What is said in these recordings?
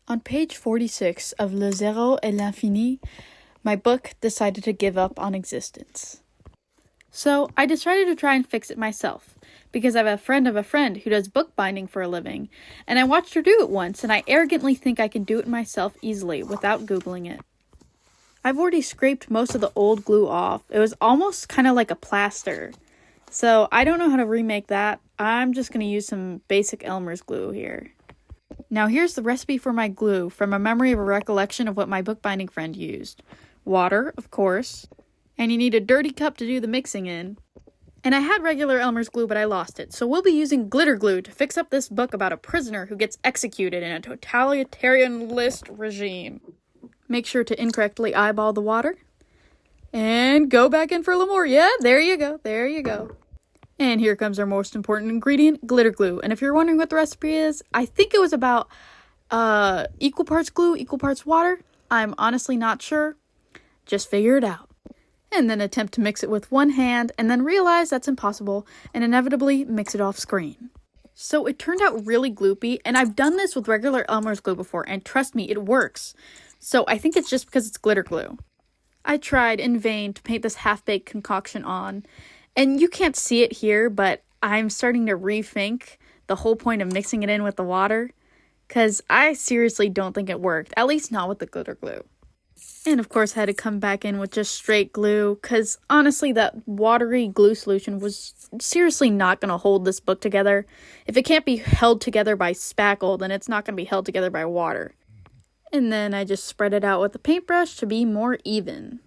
On page 46 of Le Zéro et l'Infini, my book decided to give up on existence. So I decided to try and fix it myself, because I have a friend of a friend who does bookbinding for a living, and I watched her do it once, and I arrogantly think I can do it myself easily without Googling it. I've already scraped most of the old glue off. It was almost kind of like a plaster. So I don't know how to remake that. I'm just going to use some basic Elmer's glue here. Now here's the recipe for my glue from a memory of a recollection of what my bookbinding friend used. Water, of course. And you need a dirty cup to do the mixing in. And I had regular Elmer's glue, but I lost it. So we'll be using glitter glue to fix up this book about a prisoner who gets executed in a totalitarianist regime. Make sure to incorrectly eyeball the water. And go back in for a little more. Yeah, there you go. There you go. And here comes our most important ingredient, glitter glue. And if you're wondering what the recipe is, I think it was about equal parts glue, equal parts water. I'm honestly not sure. Just figure it out. And then attempt to mix it with one hand, and then realize that's impossible, and inevitably mix it off screen. So it turned out really gloopy, and I've done this with regular Elmer's glue before, and trust me, it works. So I think it's just because it's glitter glue. I tried in vain to paint this half-baked concoction on, and you can't see it here, but I'm starting to rethink the whole point of mixing it in with the water, because I seriously don't think it worked, at least not with the glitter glue. And of course I had to come back in with just straight glue, because honestly that watery glue solution was seriously not going to hold this book together. If it can't be held together by spackle, then it's not going to be held together by water. And then I just spread it out with a paintbrush to be more even.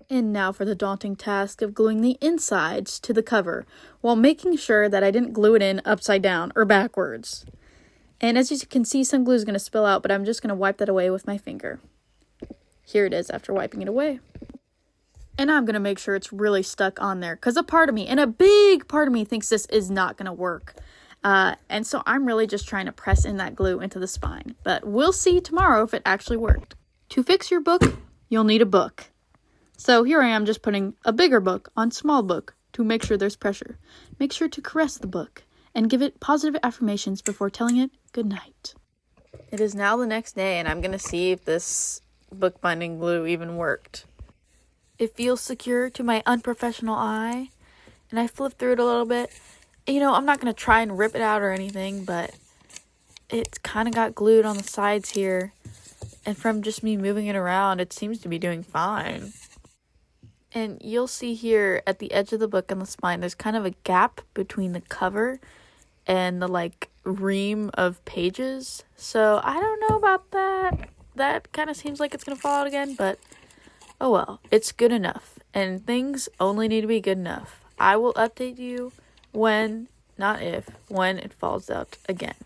And now for the daunting task of gluing the insides to the cover, while making sure that I didn't glue it in upside down or backwards. And as you can see, some glue is going to spill out, but I'm just going to wipe that away with my finger. Here it is after wiping it away. And I'm going to make sure it's really stuck on there, because a part of me, and a big part of me, thinks this is not going to work. And so I'm really just trying to press in that glue into the spine. But we'll see tomorrow if it actually worked. To fix your book, you'll need a book. So here I am just putting a bigger book on small book to make sure there's pressure. Make sure to caress the book and give it positive affirmations before telling it good night. It is now the next day, and I'm going to see if this bookbinding glue even worked. It feels secure to my unprofessional eye, and I flipped through it a little bit. You know, I'm not going to try and rip it out or anything, but it's kind of got glued on the sides here, and from just me moving it around, it seems to be doing fine. And you'll see here at the edge of the book and the spine, there's kind of a gap between the cover and the ream of pages. So I don't know about that. That kind of seems like it's going to fall out again, but oh well, it's good enough. And things only need to be good enough. I will update you when, not if, when it falls out again.